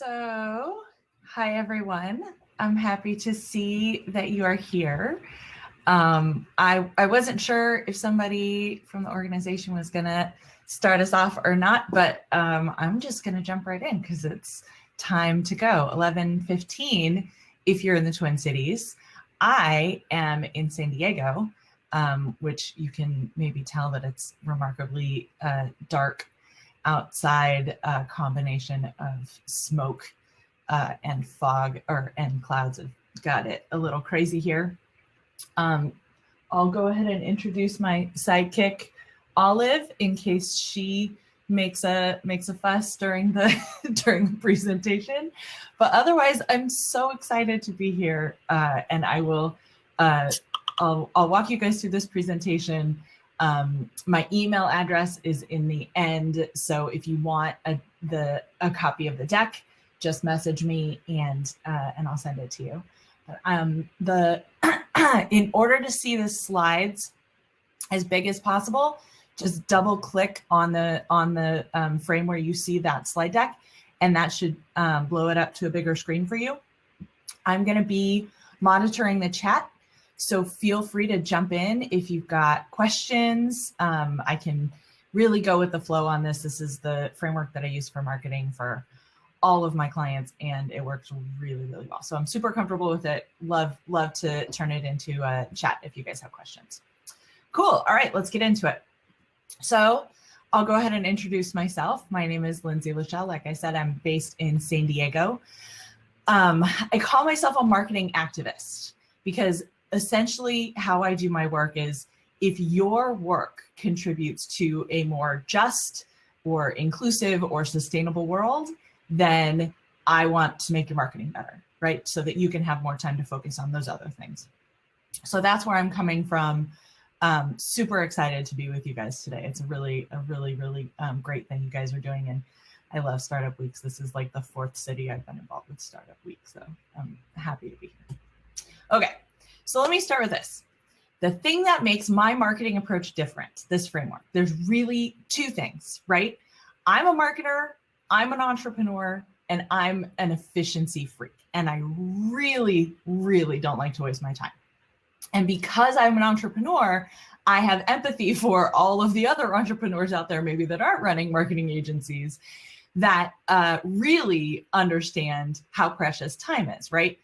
So, hi everyone. I'm happy to see that you are here. I wasn't sure if somebody from the organization was going to start us off or not, but I'm just going to jump right in because it's time to go. 11:15 if you're in the Twin Cities. I am in San Diego, which you can maybe tell that it's remarkably dark outside, combination of smoke and fog and clouds have got it a little crazy here. I'll go ahead and introduce my sidekick, Olive, in case she makes a fuss during the during the presentation. But otherwise, I'm so excited to be here, and I will. I'll walk you guys through this presentation. My email address is in the end, so if you want a copy of the deck, just message me and I'll send it to you. In order to see the slides as big as possible, just double click on the frame where you see that slide deck, and that should blow it up to a bigger screen for you. I'm going to be monitoring the chat, so feel free to jump in if you've got questions. I can really go with the flow on this. This is the framework that I use for marketing for all of my clients, and it works really, really well. So I'm super comfortable with it. Love to turn it into a chat if you guys have questions. Cool. All right, let's get into it. So I'll go ahead and introduce myself. My name is Lindsay LaShell. Like I said, I'm based in San Diego. I call myself a marketing activist because essentially how I do my work is if your work contributes to a more just or inclusive or sustainable world, then I want to make your marketing better, right? So that you can have more time to focus on those other things. So that's where I'm coming from. Super excited to be with you guys today. It's a really great thing you guys are doing. And I love Startup Weeks. This is like the 4th city I've been involved with Startup Week. So I'm happy to be here. Okay, so let me start with this. The thing that makes my marketing approach different, this framework, there's really 2 things, right? I'm a marketer, I'm an entrepreneur, and I'm an efficiency freak. And I really don't like to waste my time. And because I'm an entrepreneur, I have empathy for all of the other entrepreneurs out there, maybe that aren't running marketing agencies, that really understand how precious time is, right?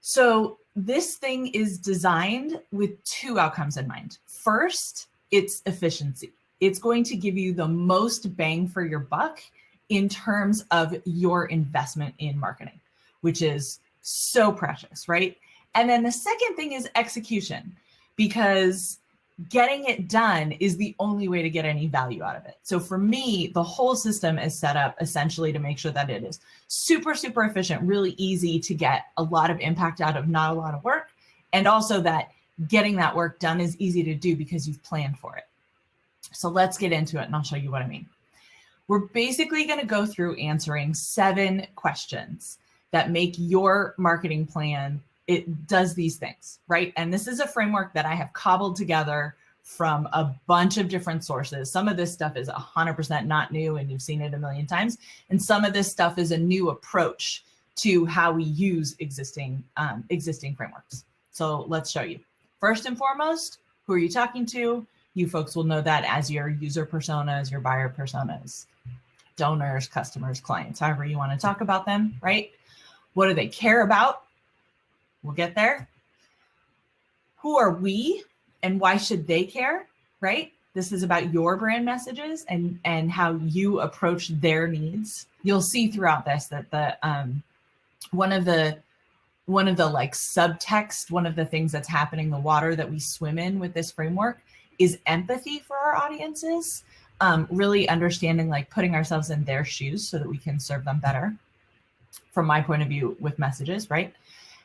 So this thing is designed with 2 outcomes in mind. First, it's efficiency. It's going to give you the most bang for your buck in terms of your investment in marketing, which is so precious, right? And then the second thing is execution, because getting it done is the only way to get any value out of it. So for me, the whole system is set up essentially to make sure that it is super efficient, really easy to get a lot of impact out of not a lot of work. And also that getting that work done is easy to do because you've planned for it. So let's get into it and I'll show you what I mean. We're basically going to go through answering 7 questions that make your marketing plan. It does these things, right? And this is a framework that I have cobbled together from a bunch of different sources. Some of this stuff is 100% not new and you've seen it a million times. And some of this stuff is a new approach to how we use existing frameworks. So let's show you. First and foremost, who are you talking to? You folks will know that as your user personas, your buyer personas, donors, customers, clients, however you want to talk about them, right? What do they care about? We'll get there. Who are we and why should they care, right? This is about your brand messages and how you approach their needs. You'll see throughout this that the one of the like subtext, one of the things that's happening, the water that we swim in with this framework is empathy for our audiences, really understanding, like putting ourselves in their shoes so that we can serve them better from my point of view with messages, right?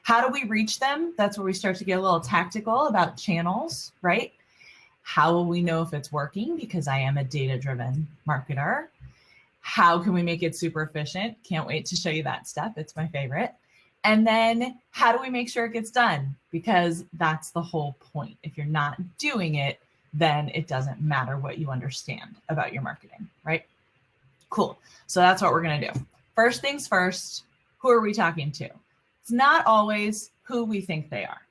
How do we reach them? That's where we start to get a little tactical about channels, right? How will we know if it's working? Because I am a data-driven marketer. How can we make it super efficient? Can't wait to show you that step. It's my favorite. And then how do we make sure it gets done? Because that's the whole point. If you're not doing it, then it doesn't matter what you understand about your marketing, right? Cool. So that's what we're going to do. First things first, who are we talking to? It's not always who we think they are.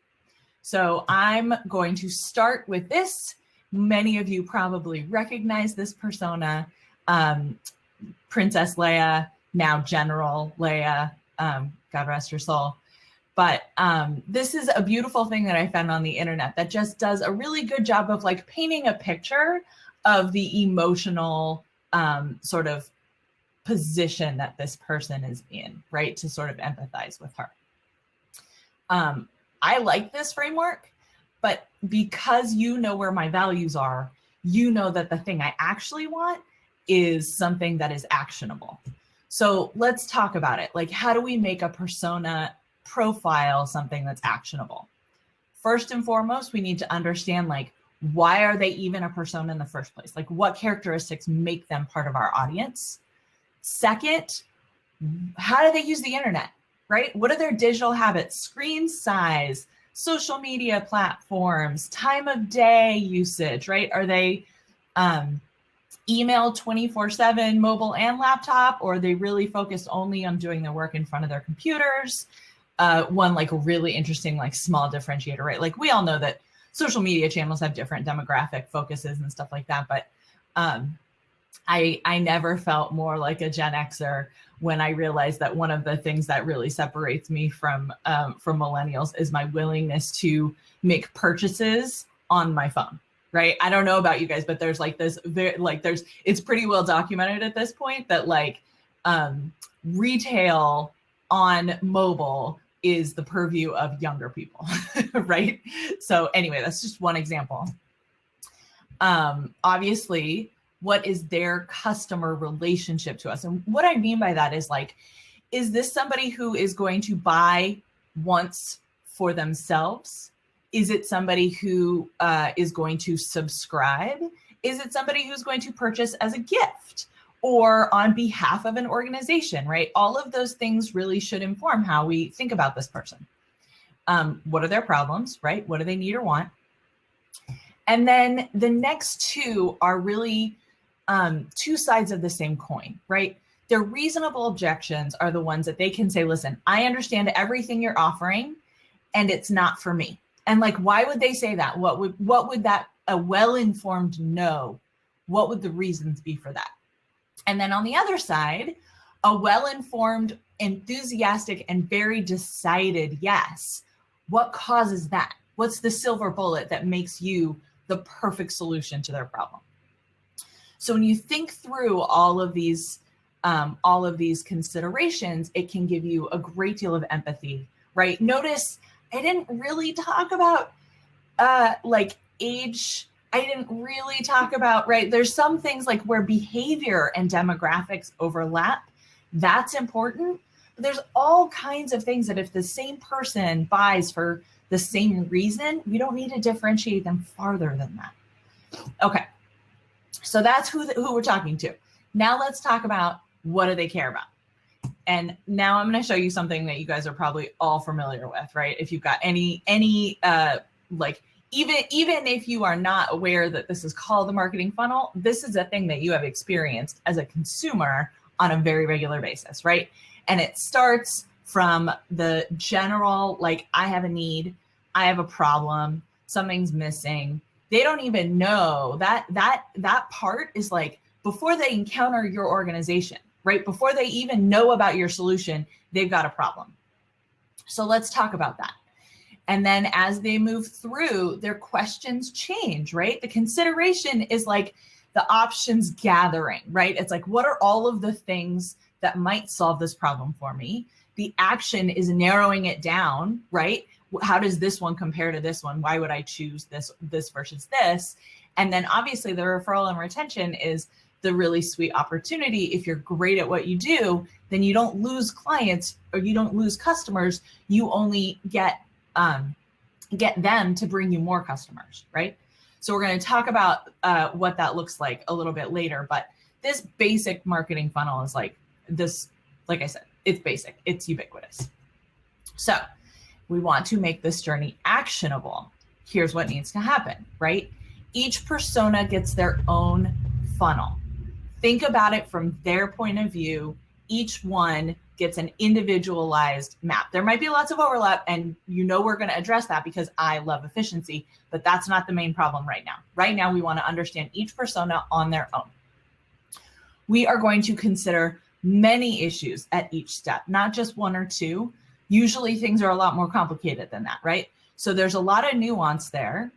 So I'm going to start with this. Many of you probably recognize this persona, Princess Leia, now General Leia, God rest her soul. But this is a beautiful thing that I found on the internet that just does a really good job of like painting a picture of the emotional sort of position that this person is in, right? To sort of empathize with her. I like this framework, but because you know where my values are, you know that the thing I actually want is something that is actionable. So let's talk about it. Like, how do we make a persona profile something that's actionable? First and foremost, we need to understand, like, why are they even a persona in the first place? Like, what characteristics make them part of our audience? Second, how do they use the internet, right? What are their digital habits, screen size, social media platforms, time of day usage, right? Are they email 24/7, mobile and laptop, or are they really focused only on doing their work in front of their computers? One like really interesting, like small differentiator, right? Like we all know that social media channels have different demographic focuses and stuff like that, but I never felt more like a Gen Xer when I realized that one of the things that really separates me from millennials is my willingness to make purchases on my phone, right? I don't know about you guys, but there's like this, it's pretty well documented at this point that like retail on mobile is the purview of younger people, right? So anyway, that's just one example. Obviously, what is their customer relationship to us? And what I mean by that is like, is this somebody who is going to buy once for themselves? Is it somebody who is going to subscribe? Is it somebody who's going to purchase as a gift or on behalf of an organization, right? All of those things really should inform how we think about this person. What are their problems, right? What do they need or want? And then the next two are really two sides of the same coin, right? Their reasonable objections are the ones that they can say, listen, I understand everything you're offering and it's not for me. And like, why would they say that? What would that a well-informed know? What would the reasons be for that? And then on the other side, a well-informed, enthusiastic, and very decided yes. What causes that? What's the silver bullet that makes you the perfect solution to their problem? So when you think through all of these considerations, it can give you a great deal of empathy, right? Notice I didn't really talk about like age. I didn't really talk about, right? There's some things like where behavior and demographics overlap. That's important. But there's all kinds of things that if the same person buys for the same reason, we don't need to differentiate them farther than that. Okay. So that's who we're talking to. Now let's talk about what do they care about. And now I'm going to show you something that you guys are probably all familiar with, right? If you've got any like, even if you are not aware that this is called the marketing funnel, this is a thing that you have experienced as a consumer on a very regular basis, right? And it starts from the general, like, I have a need, I have a problem, something's missing. They don't even know that part is like before they encounter your organization, right? Before they even know about your solution, they've got a problem. So let's talk about that. And then as they move through, their questions change, right? The consideration is like the options gathering, right? It's like, what are all of the things that might solve this problem for me? The action is narrowing it down, right? How does this one compare to this one? Why would I choose this versus this? And then obviously the referral and retention is the really sweet opportunity. If you're great at what you do, then you don't lose clients or you don't lose customers. You only get them to bring you more customers, right? So we're going to talk about what that looks like a little bit later. But this basic marketing funnel is like this, like I said, it's basic, it's ubiquitous. So we want to make this journey actionable. Here's what needs to happen, right? Each persona gets their own funnel. Think about it from their point of view each one gets an individualized map. There might be lots of overlap, and we're going to address that because I love efficiency, but that's not the main problem right now. Right now, we want to understand each persona on their own. We are going to consider many issues at each step, not just one or two. Usually things are a lot more complicated than that, right? So there's a lot of nuance there.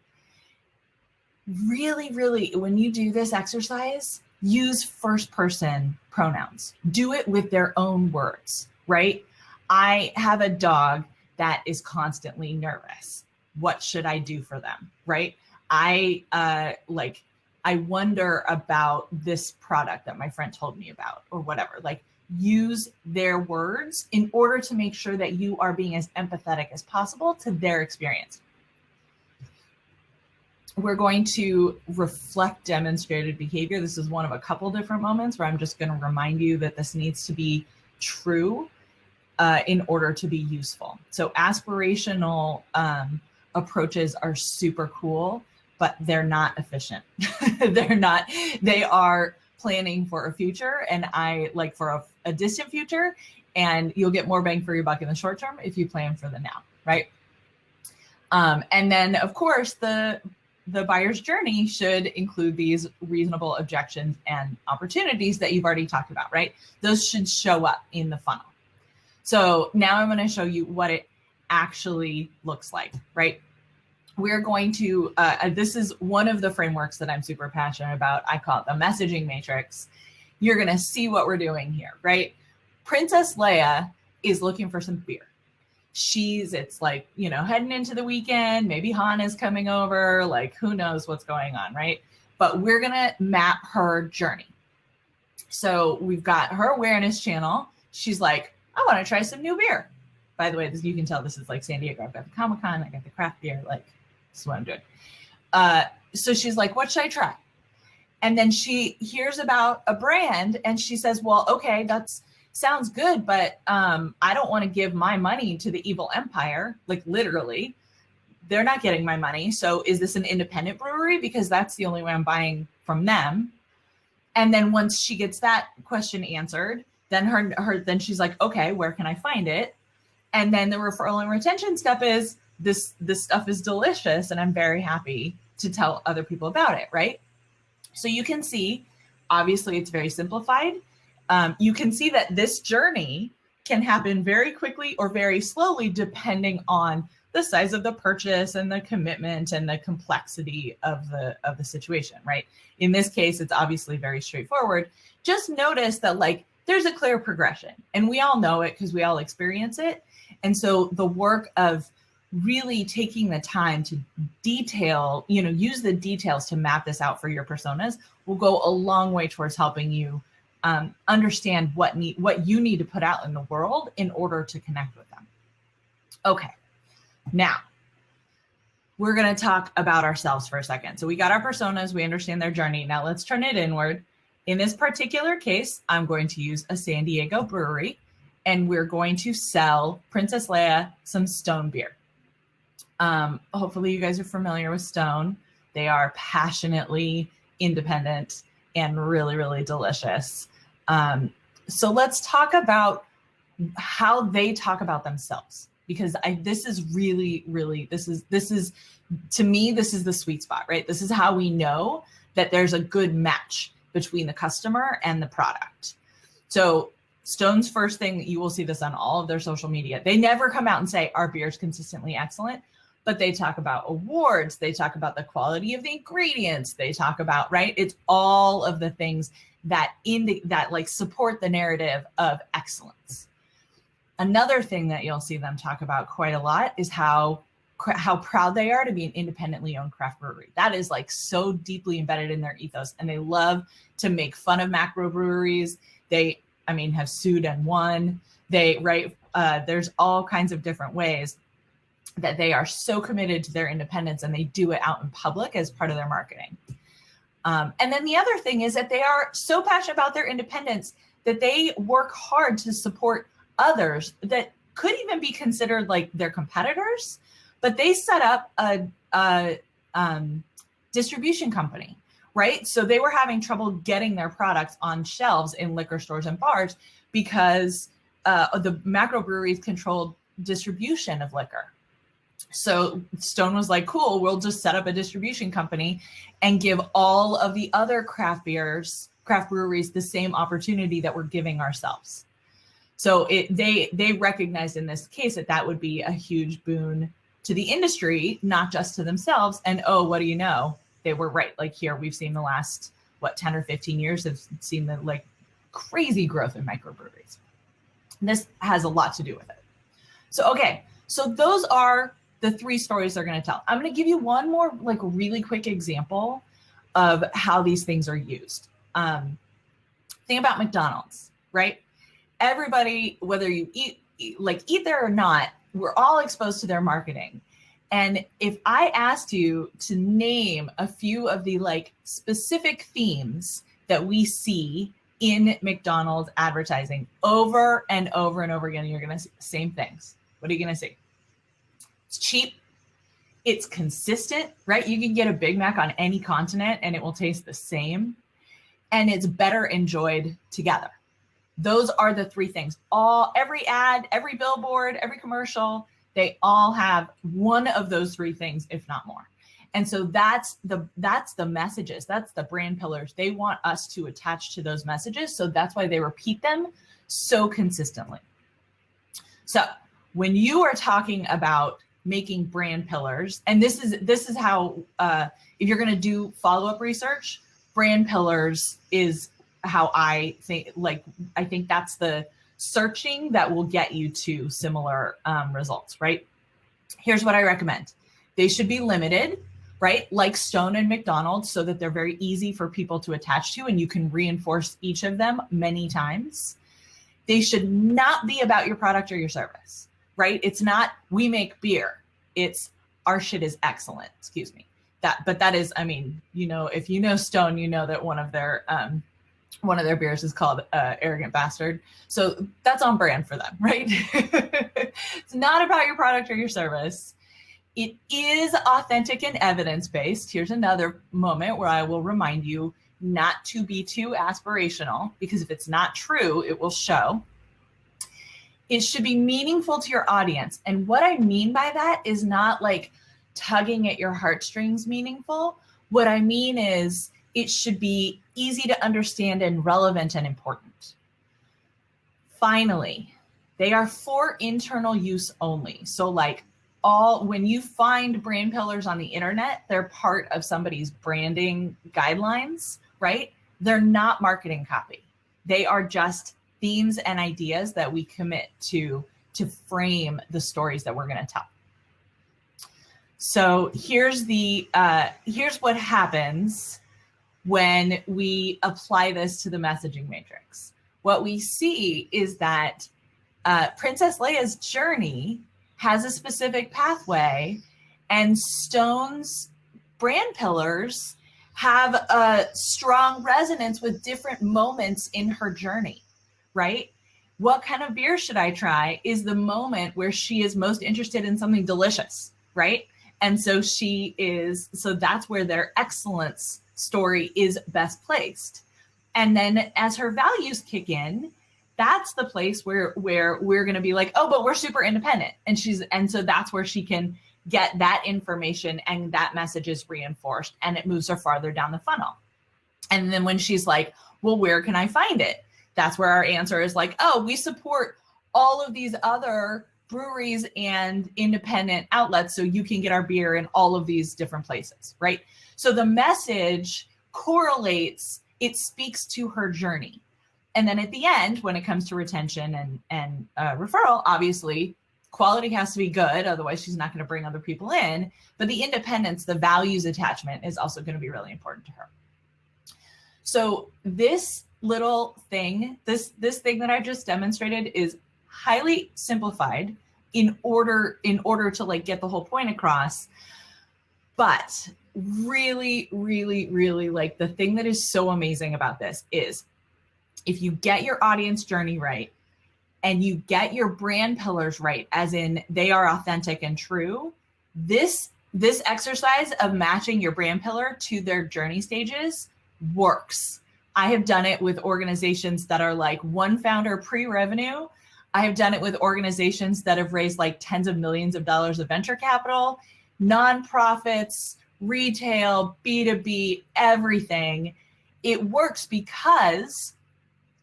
Really, really, when you do this exercise, use first person pronouns. Do it with their own words, right? I have a dog that is constantly nervous. What should I do for them, right? I wonder about this product that my friend told me about, or whatever. Like, use their words in order to make sure that you are being as empathetic as possible to their experience. We're going to reflect demonstrated behavior. This is one of a couple different moments where I'm just going to remind you that this needs to be true in order to be useful. So aspirational approaches are super cool, but they're not efficient. They are planning for a future, and for a distant future, and you'll get more bang for your buck in the short term if you plan for the now, right? And then of course the buyer's journey should include these reasonable objections and opportunities that you've already talked about, right? Those should show up in the funnel. So now I'm going to show you what it actually looks like, right? We're going to, this is one of the frameworks that I'm super passionate about. I call it the messaging matrix. You're going to see what we're doing here, right? Princess Leia is looking for some beer. It's like, heading into the weekend, maybe Han is coming over, like who knows what's going on, right? But we're going to map her journey. So we've got her awareness channel. She's like, I want to try some new beer. By the way, you can tell this is like San Diego. I've got the Comic-Con, I got the craft beer, like this is what I'm doing. So she's like, what should I try? And then she hears about a brand and she says, well, okay, that's sounds good, but I don't want to give my money to the evil empire. Like literally, they're not getting my money. So is this an independent brewery? Because that's the only way I'm buying from them. And then once she gets that question answered, then then she's like, okay, where can I find it? And then the referral and retention step is this stuff is delicious and I'm very happy to tell other people about it, right? So you can see, obviously it's very simplified. You can see that this journey can happen very quickly or very slowly, depending on the size of the purchase and the commitment and the complexity of the situation, right? In this case, it's obviously very straightforward. Just notice that there's a clear progression, and we all know it because we all experience it. And so the work of really taking the time to detail, use the details to map this out for your personas will go a long way towards helping you understand what you need to put out in the world in order to connect with them. Okay, now we're going to talk about ourselves for a second. So we got our personas, we understand their journey. Now let's turn it inward. In this particular case, I'm going to use a San Diego brewery, and we're going to sell Princess Leia some Stone beer. Hopefully you guys are familiar with Stone. They are passionately independent and really, really delicious. So let's talk about how they talk about themselves, because this is really, really, this is to me, this is the sweet spot, right? This is how we know that there's a good match between the customer and the product. So Stone's first thing, you will see this on all of their social media. They never come out and say our beer is consistently excellent, but they talk about awards. They talk about the quality of the ingredients. They talk about, right? It's all of the things that support the narrative of excellence. Another thing that you'll see them talk about quite a lot is how proud they are to be an independently owned craft brewery. That is so deeply embedded in their ethos, and they love to make fun of macro breweries. They, have sued and won. There's all kinds of different ways that they are so committed to their independence, and they do it out in public as part of their marketing. And then the other thing is that they are so passionate about their independence that they work hard to support others that could even be considered their competitors, but they set up a distribution company right? So they were having trouble getting their products on shelves in liquor stores and bars because the macrobreweries controlled distribution of liquor. So Stone was like, cool, we'll just set up a distribution company and give all of the other craft breweries the same opportunity that we're giving ourselves. So they recognized in this case that would be a huge boon to the industry, not just to themselves. And oh, what do you know? They were right. Like here, we've seen the last, 10 or 15 years have seen the like crazy growth in microbreweries. And this has a lot to do with it. So, okay. So those are the 3 stories they're going to tell. I'm going to give you one more like really quick example of how these things are used. Think about McDonald's, right? Everybody, whether you eat there or not, we're all exposed to their marketing. And if I asked you to name a few of the like specific themes that we see in McDonald's advertising over and over and over again, you're going to see the same things. What are you going to see? It's cheap. It's consistent, right? You can get a Big Mac on any continent and it will taste the same. And it's better enjoyed together. Those are the 3 things. Every ad, every billboard, every commercial, they all have one of those 3 things, if not more. And so that's the messages. That's the brand pillars. They want us to attach to those messages. So that's why they repeat them so consistently. So when you are talking about making brand pillars, and this is how, if you're going to do follow-up research, brand pillars is how I think, I think that's the searching that will get you to similar results, right? Here's what I recommend. They should be limited, right? Like Stone and McDonald's, so that they're very easy for people to attach to and you can reinforce each of them many times. They should not be about your product or your service, right? It's not, we make beer. It's our shit is excellent. Excuse me. That is, I mean, if you know Stone, you know that one of their beers is called Arrogant Bastard. So that's on brand for them, right? It's not about your product or your service. It is authentic and evidence-based. Here's another moment where I will remind you not to be too aspirational, because if it's not true, it will show. It should be meaningful to your audience. And what I mean by that is not like tugging at your heartstrings meaningful. What I mean is it should be easy to understand and relevant and important. Finally, they are for internal use only. So like when you find brand pillars on the internet, they're part of somebody's branding guidelines, right? They're not marketing copy. They are just themes and ideas that we commit to frame the stories that we're going to tell. So here's what happens when we apply this to the messaging matrix. What we see is that Princess Leia's journey has a specific pathway, and Stone's brand pillars have a strong resonance with different moments in her journey, right? What kind of beer should I try is the moment where she is most interested in something delicious, right? And so that's where their excellence story is best placed. And then as her values kick in, that's the place where we're going to be like, oh, but we're super independent. And so that's where she can get that information and that message is reinforced and it moves her farther down the funnel. And then when she's like, well, where can I find it? That's where our answer is like, oh, we support all of these other breweries and independent outlets, so you can get our beer in all of these different places, right? So the message correlates, it speaks to her journey. And then at the end, when it comes to retention and referral, obviously quality has to be good, otherwise she's not going to bring other people in. But the independence, the values attachment is also going to be really important to her. So this little thing, this thing that I just demonstrated is highly simplified in order to like get the whole point across. But really, really, really, like, the thing that is so amazing about this is if you get your audience journey right and you get your brand pillars right, as in they are authentic and true, this This exercise of matching your brand pillar to their journey stages works. I have done it with organizations that are like one founder pre-revenue. I have done it with organizations that have raised like tens of millions of dollars of venture capital, nonprofits, retail, B2B, everything. It works because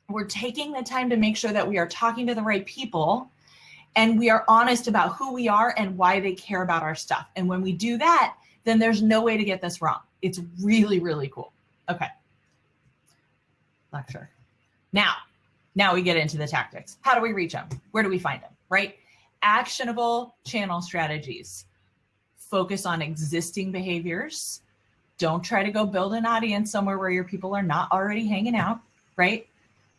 we're taking the time to make sure that we are talking to the right people and we are honest about who we are and why they care about our stuff. And when we do that, then there's no way to get this wrong. It's really, really cool. Okay. Lecture. Now we get into the tactics. How do we reach them? Where do we find them, right? Actionable channel strategies. Focus on existing behaviors. Don't try to go build an audience somewhere where your people are not already hanging out, right?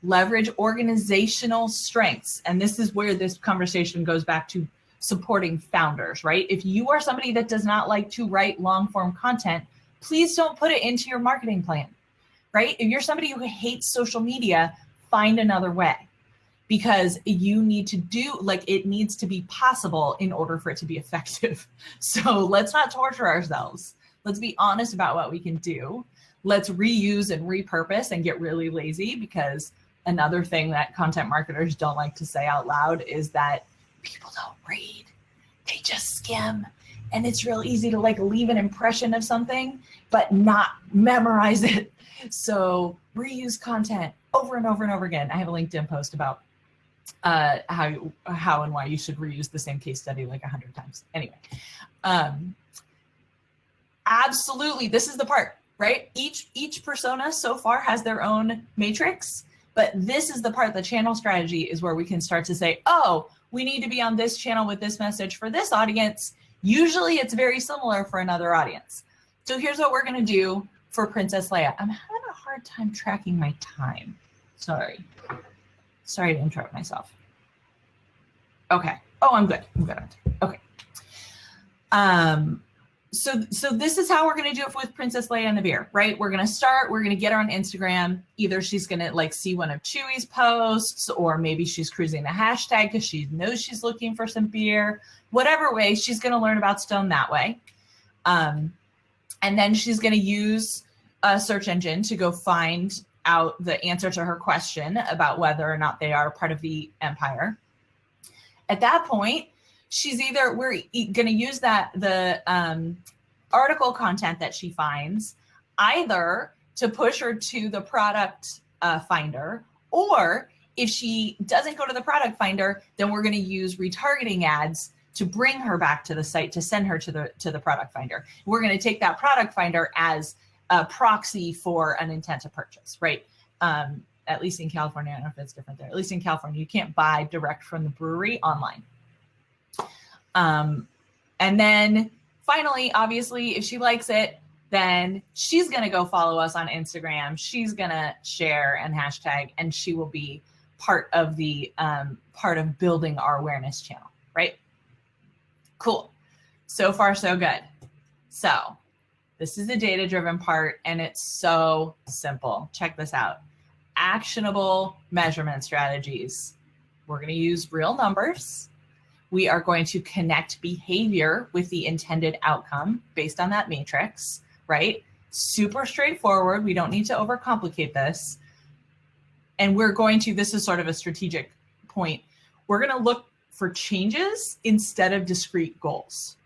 Leverage organizational strengths. And this is where this conversation goes back to supporting founders, right? If you are somebody that does not like to write long form content, please don't put it into your marketing plan, right? If you're somebody who hates social media, find another way, because you need to do, like, it needs to be possible in order for it to be effective. So let's not torture ourselves. Let's be honest about what we can do. Let's reuse and repurpose and get really lazy, because another thing that content marketers don't like to say out loud is that people don't read, they just skim. And it's real easy to like leave an impression of something, but not memorize it. So reuse content over and over and over again. I have a LinkedIn post about how and why you should reuse the same case study like 100 times. Anyway, absolutely, this is the part, right? Each persona so far has their own matrix, but this is the part, the channel strategy is where we can start to say, oh, we need to be on this channel with this message for this audience. Usually it's very similar for another audience. So here's what we're gonna do for Princess Leia. I'm having a hard time tracking my time. Sorry to interrupt myself. Okay. Oh, I'm good. Okay. So this is how we're going to do it with Princess Leia and the beer, right? We're going to get her on Instagram. Either she's going to like see one of Chewy's posts, or maybe she's cruising the hashtag because she knows she's looking for some beer. Whatever way, she's going to learn about Stone that way. And then she's going to use a search engine to go find out the answer to her question about whether or not they are part of the empire. At that point, we're going to use the article content that she finds either to push her to the product finder, or if she doesn't go to the product finder, then we're going to use retargeting ads to bring her back to the site to send her to the product finder. We're going to take that product finder as a proxy for an intent to purchase, right? At least in California, I don't know if it's different there. At least in California, you can't buy direct from the brewery online. And then finally, obviously, if she likes it, then she's going to go follow us on Instagram. She's going to share and hashtag, and she will be part of the part of building our awareness channel, right? Cool. So far, so good. So this is the data-driven part, and it's so simple. Check this out. Actionable measurement strategies. We're going to use real numbers. We are going to connect behavior with the intended outcome based on that matrix, right? Super straightforward. We don't need to overcomplicate this. And we're going to, this is sort of a strategic point, we're going to look for changes instead of discrete goals.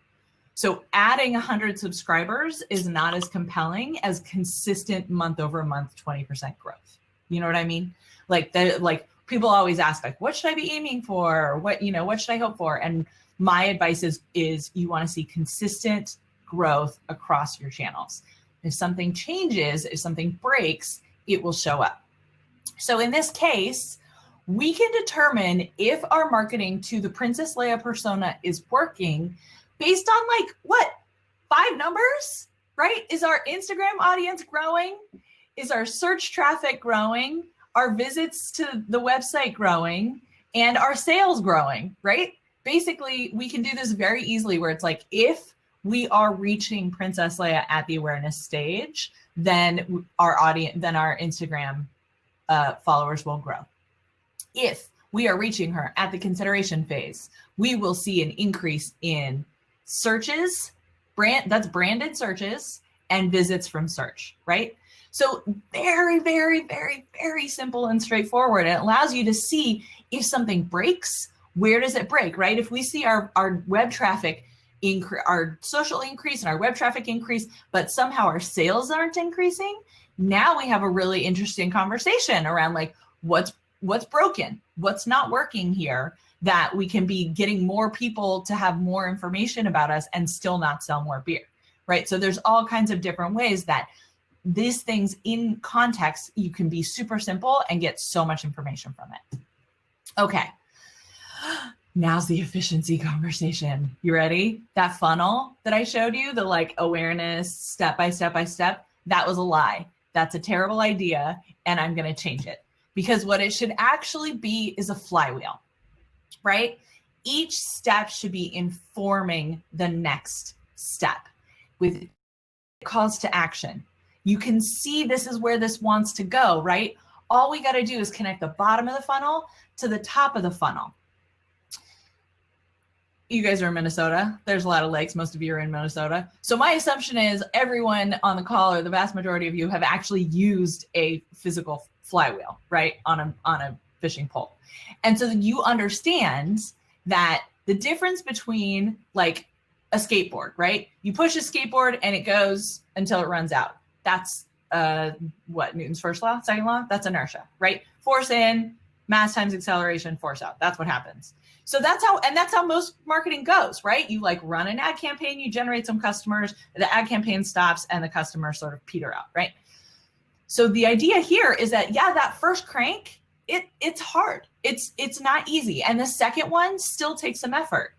So adding 100 subscribers is not as compelling as consistent month over month 20% growth. You know what I mean? Like people always ask, like, what should I be aiming for? What should I hope for? And my advice is you want to see consistent growth across your channels. If something changes, if something breaks, it will show up. So in this case, we can determine if our marketing to the Princess Leia persona is working based on like what? 5 numbers, right? Is our Instagram audience growing? Is our search traffic growing? Our visits to the website growing? And our sales growing, right? Basically, we can do this very easily where it's like, if we are reaching Princess Leia at the awareness stage, then our Instagram followers will grow. If we are reaching her at the consideration phase, we will see an increase in searches, That's branded searches and visits from search, right? So very, very, very, very simple and straightforward. It allows you to see if something breaks, where does it break, right? If we see our web traffic our social increase and our web traffic increase, but somehow our sales aren't increasing, now we have a really interesting conversation around like what's broken, what's not working here, that we can be getting more people to have more information about us and still not sell more beer, right? So there's all kinds of different ways that these things in context, you can be super simple and get so much information from it. Okay. Now's the efficiency conversation. You ready? That funnel that I showed you, the like awareness, step by step by step, that was a lie. That's a terrible idea. And I'm going to change it, because what it should actually be is a flywheel, right? Each step should be informing the next step with calls to action. You can see this is where this wants to go, right? All we got to do is connect the bottom of the funnel to the top of the funnel. You guys are in Minnesota. There's a lot of lakes. Most of you are in Minnesota. So my assumption is everyone on the call, or the vast majority of you, have actually used a physical flywheel, right? On a fishing pole. And so you understand that the difference between like a skateboard, right? You push a skateboard and it goes until it runs out. That's what, Newton's first law, second law? That's inertia, right? Force in, mass times acceleration, force out. That's what happens. So that's how most marketing goes, right? You like run an ad campaign, you generate some customers, the ad campaign stops and the customers sort of peter out, right? So the idea here is that, yeah, that first crank, it's hard. It's not easy. And the second one still takes some effort.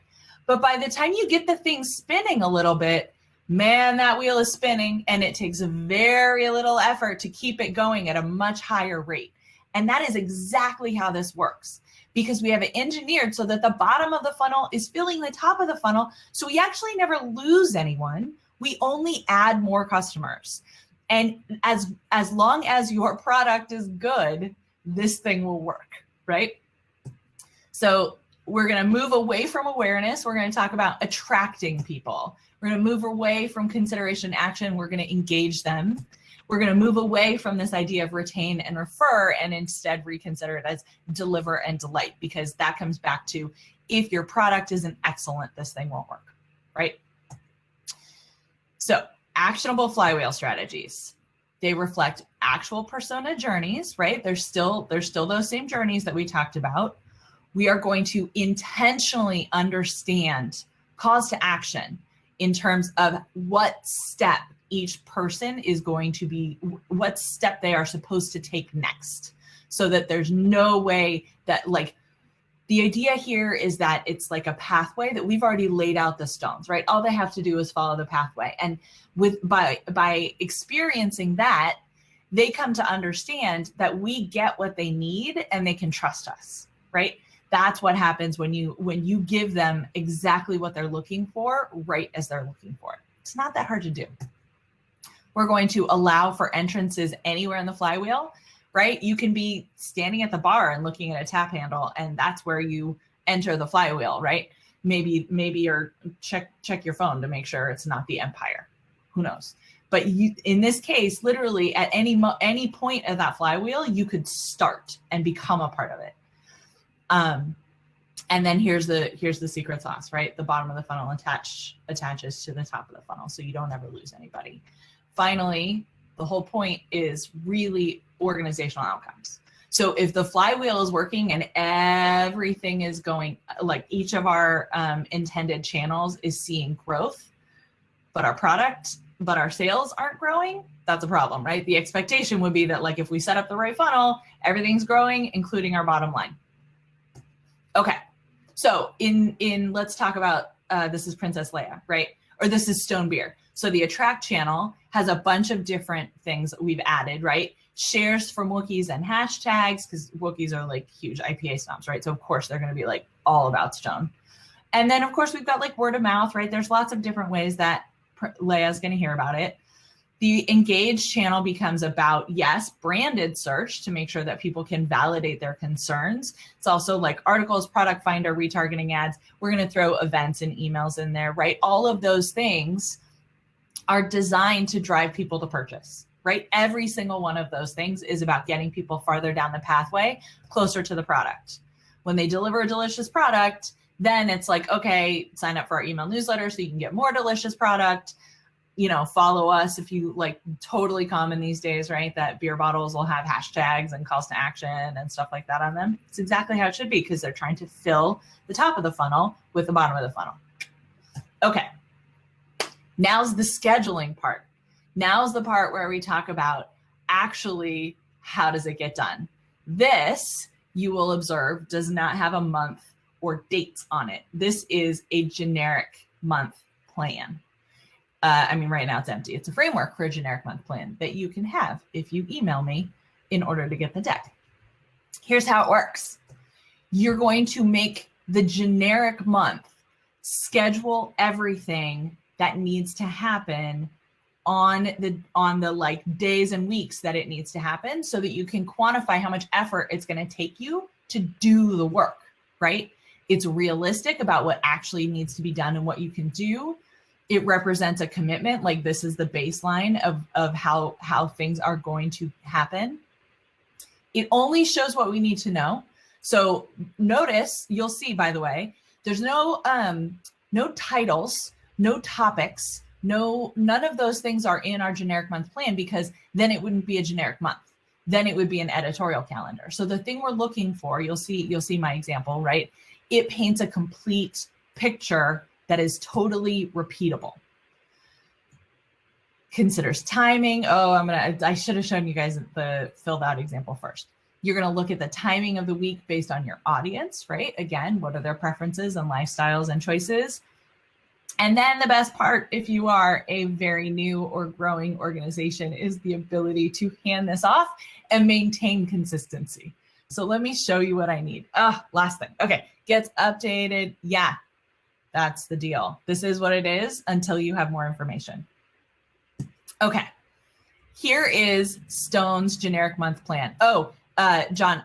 But by the time you get the thing spinning a little bit, man, that wheel is spinning, and it takes very little effort to keep it going at a much higher rate. And that is exactly how this works, because we have it engineered so that the bottom of the funnel is filling the top of the funnel. So we actually never lose anyone. We only add more customers. And as long as your product is good, this thing will work, right? So we're going to move away from awareness. We're going to talk about attracting people. We're going to move away from consideration action. We're going to engage them. We're going to move away from this idea of retain and refer and instead reconsider it as deliver and delight, because that comes back to, if your product isn't excellent, this thing won't work, right? So actionable flywheel strategies. They reflect actual persona journeys, right? There's still those same journeys that we talked about. We are going to intentionally understand calls to action in terms of what step each person is going to be, what step they are supposed to take next, so that there's no way that, like, the idea here is that it's like a pathway that we've already laid out the stones, right? All they have to do is follow the pathway. And by experiencing that, they come to understand that we get what they need and they can trust us, right? That's what happens when you give them exactly what they're looking for, right as they're looking for it. It's not that hard to do. We're going to allow for entrances anywhere in the flywheel, right? You can be standing at the bar and looking at a tap handle, and that's where you enter the flywheel, right? Maybe you're check your phone to make sure it's not the Empire. Who knows? But you, in this case, literally at any point of that flywheel, you could start and become a part of it. And then here's the secret sauce, right? The bottom of the funnel attaches to the top of the funnel, so you don't ever lose anybody. Finally, the whole point is really organizational outcomes. So if the flywheel is working and everything is going, like each of our intended channels is seeing growth, but our sales aren't growing, that's a problem, right? The expectation would be that, like, if we set up the right funnel, everything's growing, including our bottom line. Okay, so let's talk about, this is Princess Leia, right? Or this is Stone Beer. So the attract channel has a bunch of different things that we've added, right? Shares from Wookiees and hashtags, because Wookiees are like huge IPA snobs, right? So of course they're going to be like all about Stone. And then of course we've got like word of mouth, right? There's lots of different ways that Leia's going to hear about it. The engaged channel becomes about, yes, branded search to make sure that people can validate their concerns. It's also like articles, product finder, retargeting ads. We're going to throw events and emails in there, right? All of those things are designed to drive people to purchase, right? Every single one of those things is about getting people farther down the pathway, closer to the product. When they deliver a delicious product, then it's like, okay, sign up for our email newsletter so you can get more delicious product. You know, follow us if you like, totally common these days, right? That beer bottles will have hashtags and calls to action and stuff like that on them. It's exactly how it should be, because they're trying to fill the top of the funnel with the bottom of the funnel. Okay. Now's the scheduling part. Now's the part where we talk about actually how does it get done. This, you will observe, does not have a month or dates on it. This is a generic month plan. I mean, right now it's empty. It's a framework for a generic month plan that you can have if you email me in order to get the deck. Here's how it works. You're going to make the generic month schedule everything that needs to happen on the like days and weeks that it needs to happen, so that you can quantify how much effort it's going to take you to do the work, right? It's realistic about what actually needs to be done and what you can do. It represents a commitment, like this is the baseline of how things are going to happen. It only shows what we need to know. So notice, you'll see, by the way, there's no titles, no topics, none of those things are in our generic month plan, because then it wouldn't be a generic month. Then it would be an editorial calendar. So the thing we're looking for, you'll see my example, right? It paints a complete picture that is totally repeatable. Considers timing. Oh, I should have shown you guys the filled out example first. You're going to look at the timing of the week based on your audience, right? Again, what are their preferences and lifestyles and choices? And then the best part, if you are a very new or growing organization, is the ability to hand this off and maintain consistency. So let me show you what I need. Last thing. Okay, gets updated. Yeah, that's the deal. This is what it is until you have more information. Okay, here is Stone's generic month plan. Oh, John,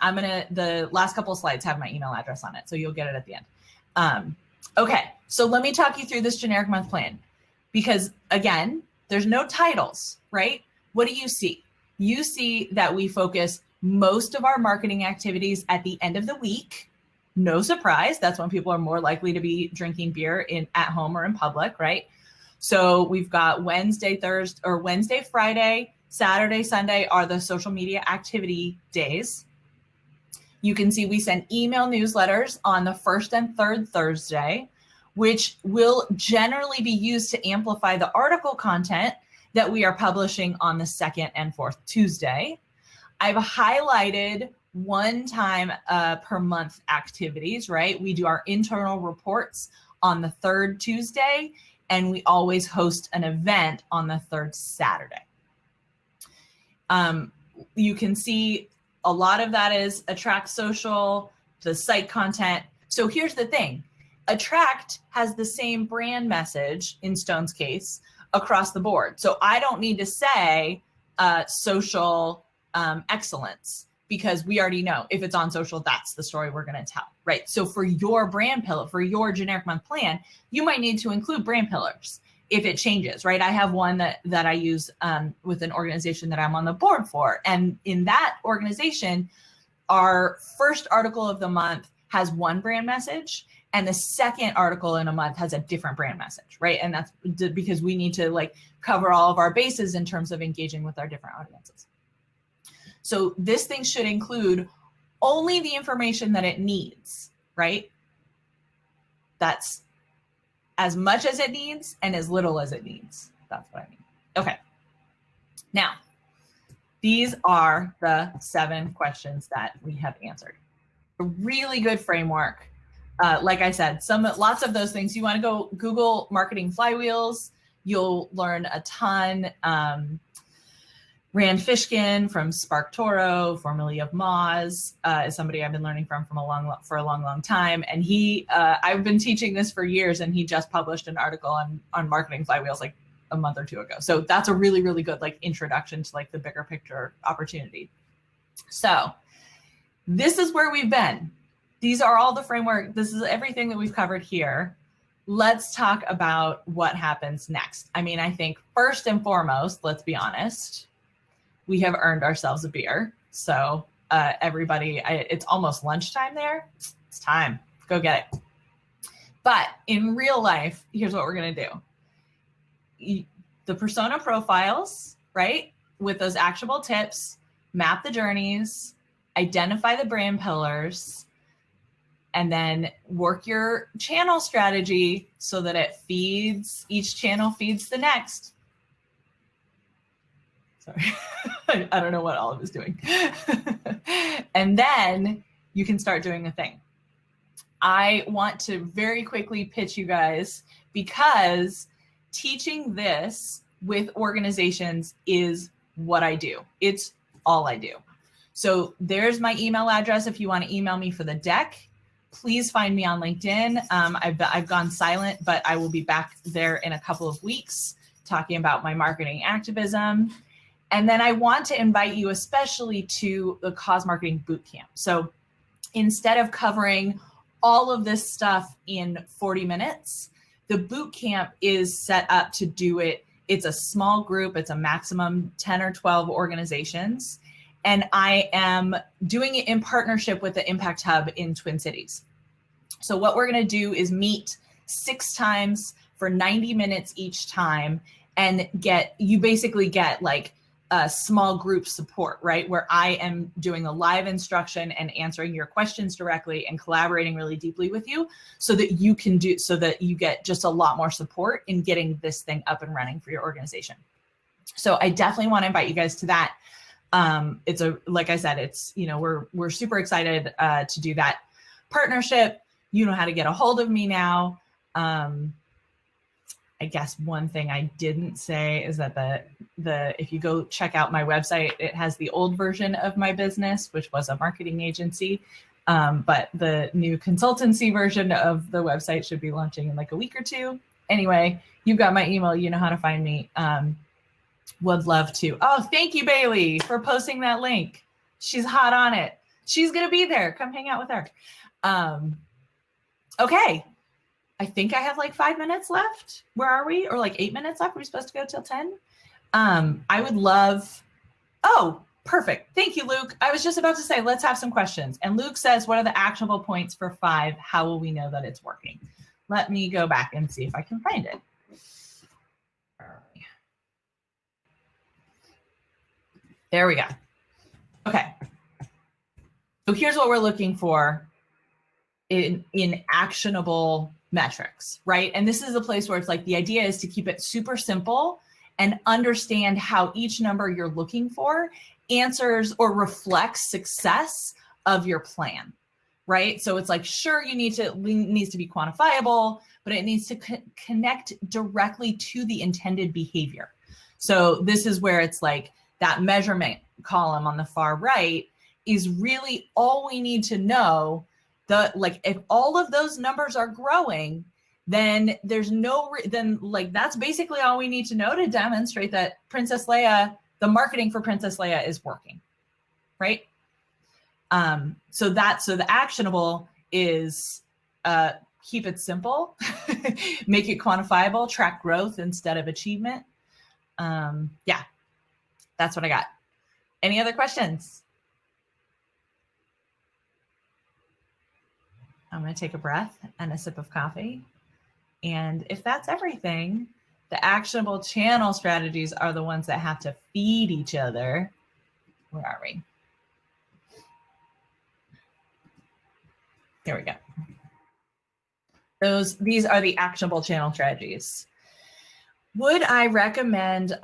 the last couple of slides have my email address on it, so you'll get it at the end. Okay, so let me talk you through this generic month plan, because again, there's no titles, right? What do you see? You see that we focus most of our marketing activities at the end of the week. No surprise, that's when people are more likely to be drinking beer at home or in public, right? So we've got Wednesday, Friday, Saturday, Sunday are the social media activity days. You can see we send email newsletters on the first and third Thursday, which will generally be used to amplify the article content that we are publishing on the second and fourth Tuesday. I've highlighted one time per month activities, right? We do our internal reports on the third Tuesday, and we always host an event on the third Saturday. You can see a lot of that is Attract Social, the site content. So here's the thing. Attract has the same brand message, in Stone's case, across the board. So I don't need to say social excellence, because we already know if it's on social, that's the story we're going to tell, right? So for your brand pillar, for your generic month plan, you might need to include brand pillars if it changes, right? I have one that I use with an organization that I'm on the board for. And in that organization, our first article of the month has one brand message, and the second article in a month has a different brand message, right? And that's because we need to like cover all of our bases in terms of engaging with our different audiences. So this thing should include only the information that it needs, right? That's as much as it needs and as little as it needs. That's what I mean. Okay. Now, these are the 7 questions that we have answered. A really good framework. Like I said, lots of those things. You want to go Google marketing flywheels. You'll learn a ton. Rand Fishkin from SparkToro, formerly of Moz, is somebody I've been learning from for a long time. And I've been teaching this for years, and he just published an article on marketing flywheels like a month or 2 ago. So that's a really, really good like introduction to like the bigger picture opportunity. So this is where we've been. These are all the framework. This is everything that we've covered here. let's talk about what happens next. I mean, I think first and foremost, let's be honest, we have earned ourselves a beer. So everybody, it's almost lunchtime there. It's time. Go get it. But in real life, here's what we're going to do. The persona profiles, right? With those actionable tips, map the journeys, identify the brand pillars, and then work your channel strategy so that it feeds, each channel feeds the next. Sorry, I don't know what Olive is doing. And then you can start doing the thing. I want to very quickly pitch you guys, because teaching this with organizations is what I do. It's all I do. So there's my email address if you want to email me for the deck. Please find me on LinkedIn. I've gone silent, but I will be back there in a couple of weeks talking about my marketing activism. And then I want to invite you especially to the Cause Marketing Bootcamp. So instead of covering all of this stuff in 40 minutes, the bootcamp is set up to do it. It's a small group. It's a maximum 10 or 12 organizations. And I am doing it in partnership with the Impact Hub in Twin Cities. So what we're going to do is meet 6 times for 90 minutes each time, and you basically get like a small group support, right? Where I am doing the live instruction and answering your questions directly and collaborating really deeply with you so that you get just a lot more support in getting this thing up and running for your organization. So I definitely want to invite you guys to that. Like I said, we're super excited to do that partnership. You know how to get a hold of me now. I guess one thing I didn't say is that if you go check out my website, it has the old version of my business, which was a marketing agency. But the new consultancy version of the website should be launching in like a week or two. Anyway, you've got my email. You know how to find me. Would love to. Oh, thank you, Bailey, for posting that link. She's hot on it. She's going to be there. Come hang out with her. Okay. I think I have like 5 minutes left. Where are we? Or like 8 minutes left? Are we supposed to go till 10? I would love, oh, perfect. Thank you, Luke. I was just about to say, let's have some questions. And Luke says, what are the actionable points for 5? How will we know that it's working? Let me go back and see if I can find it. There we go. Okay. So here's what we're looking for in actionable metrics, right? And this is a place where it's like the idea is to keep it super simple and understand how each number you're looking for answers or reflects success of your plan, right? So it's like, sure, it needs to be quantifiable, but it needs to connect directly to the intended behavior. So this is where it's like that measurement column on the far right is really all we need to know. If all of those numbers are growing, then there's that's basically all we need to know to demonstrate that Princess Leia, the marketing for Princess Leia is working, right? So the actionable is keep it simple, make it quantifiable, track growth instead of achievement. Yeah, that's what I got. Any other questions? I'm going to take a breath and a sip of coffee. And if that's everything, the actionable channel strategies are the ones that have to feed each other. Where are we? There we go. These are the actionable channel strategies. Would I recommend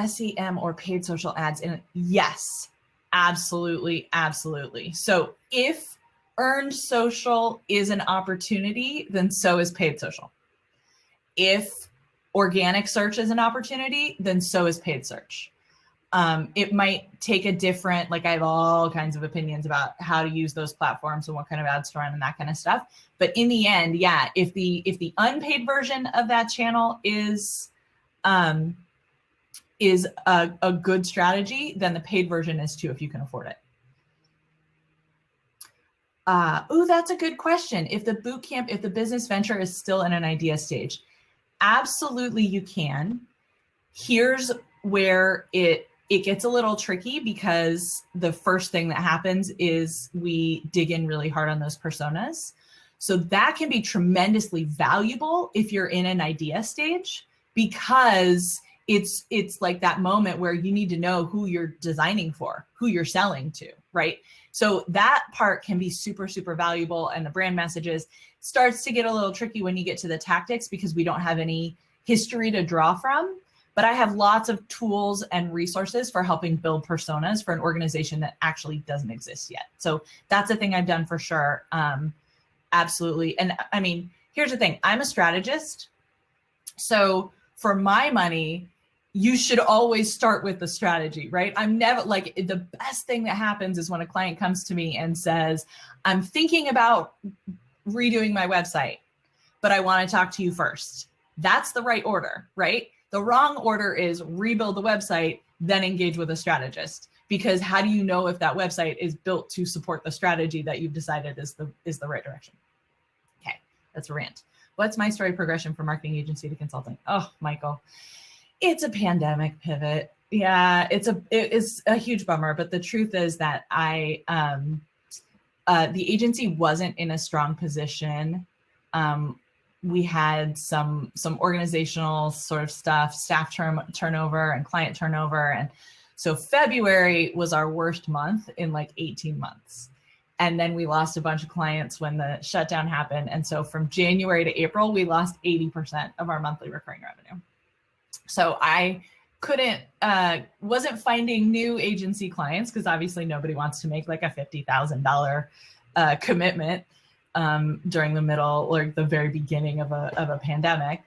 SEM or paid social ads? Yes, absolutely, absolutely. So if earned social is an opportunity, then so is paid social. If organic search is an opportunity, then so is paid search. It might take a different, I have all kinds of opinions about how to use those platforms and what kind of ads to run and that kind of stuff. But in the end, yeah, if the unpaid version of that channel is a good strategy, then the paid version is too, if you can afford it. Oh, that's a good question. If the boot camp, if the business venture is still in an idea stage, absolutely you can. Here's where it gets a little tricky, because the first thing that happens is we dig in really hard on those personas. So that can be tremendously valuable if you're in an idea stage, because it's like that moment where you need to know who you're designing for, who you're selling to, right? So that part can be super, super valuable. And the brand messages starts to get a little tricky when you get to the tactics, because we don't have any history to draw from. But I have lots of tools and resources for helping build personas for an organization that actually doesn't exist yet. So that's a thing I've done for sure. Absolutely. And I mean, here's the thing. I'm a strategist. So for my money, you should always start with the strategy, right? I'm never like, the best thing that happens is when a client comes to me and says, I'm thinking about redoing my website, but I want to talk to you first. That's the right order, right? The wrong order is rebuild the website, then engage with a strategist. Because how do you know if that website is built to support the strategy that you've decided is the right direction? Okay, that's a rant. What's my story progression from marketing agency to consulting? Oh, Michael, it's a pandemic pivot. Yeah, it's a huge bummer. But the truth is that the agency wasn't in a strong position. We had some organizational sort of stuff, staff turnover and client turnover. And so February was our worst month in like 18 months. And then we lost a bunch of clients when the shutdown happened. And so from January to April, we lost 80% of our monthly recurring revenue. So I wasn't finding new agency clients, because obviously nobody wants to make like a $50,000 commitment during the middle or the very beginning of a pandemic.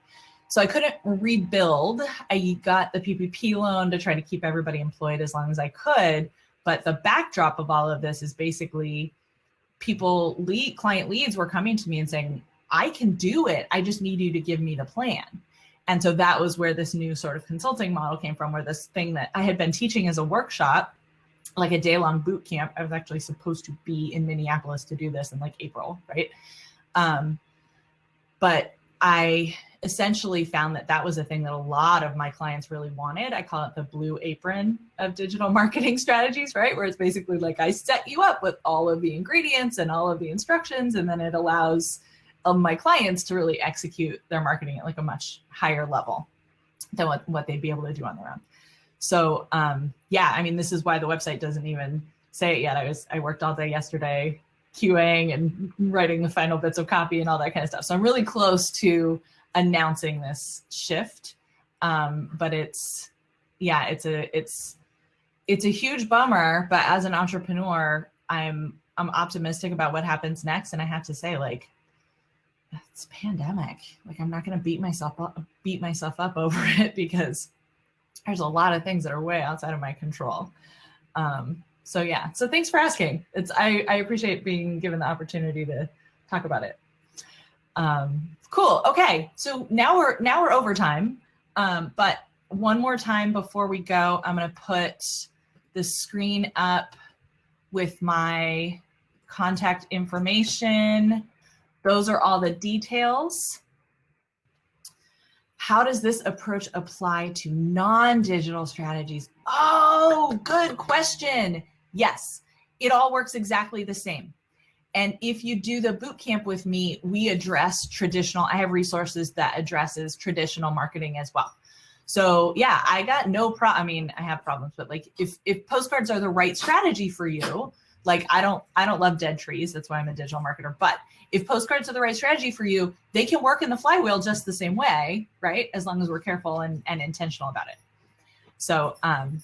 So I couldn't rebuild. I got the PPP loan to try to keep everybody employed as long as I could. But the backdrop of all of this is basically client leads were coming to me and saying, I can do it. I just need you to give me the plan. And so that was where this new sort of consulting model came from, where this thing that I had been teaching as a workshop, like a day-long boot camp. I was actually supposed to be in Minneapolis to do this in like April, right? But I essentially found that was a thing that a lot of my clients really wanted. I call it the blue apron of digital marketing strategies, right? Where it's basically like I set you up with all of the ingredients and all of the instructions, and then it allows my clients to really execute their marketing at like a much higher level than what they'd be able to do on their own. So yeah, I mean, this is why the website doesn't even say it yet. I worked all day yesterday QAing and writing the final bits of copy and all that kind of stuff. So I'm really close to announcing this shift. But it's a huge bummer, but as an entrepreneur, I'm optimistic about what happens next. And I have to say, like, it's a pandemic. Like, I'm not going to beat myself up over it, because there's a lot of things that are way outside of my control. So yeah, so thanks for asking. I appreciate being given the opportunity to talk about it. Cool. Okay. So now we're over time. But one more time before we go, I'm going to put the screen up with my contact information. Those are all the details. How does this approach apply to non-digital strategies? Oh, good question. Yes, it all works exactly the same. And if you do the boot camp with me, we address traditional, I have resources that addresses traditional marketing as well. So yeah, I got no problem. I mean, I have problems, but like if postcards are the right strategy for you, like I don't love dead trees. That's why I'm a digital marketer. But if postcards are the right strategy for you, they can work in the flywheel just the same way, right? As long as we're careful and intentional about it. So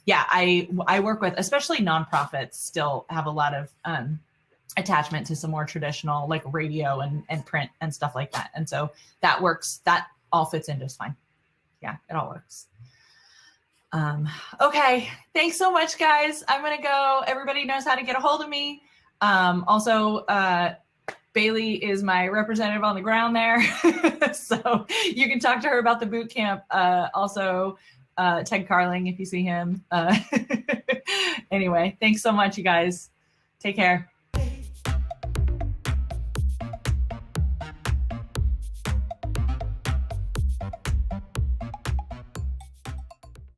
yeah, I work with, especially nonprofits still have a lot of attachment to some more traditional like radio and print and stuff like that. And so that works, that all fits in just fine. Yeah, it all works. Okay, thanks so much, guys. I'm gonna go. Everybody knows how to get a hold of me. Also, Bailey is my representative on the ground there. So you can talk to her about the boot camp. Also, Ted Carling, if you see him. Anyway, thanks so much, you guys. Take care.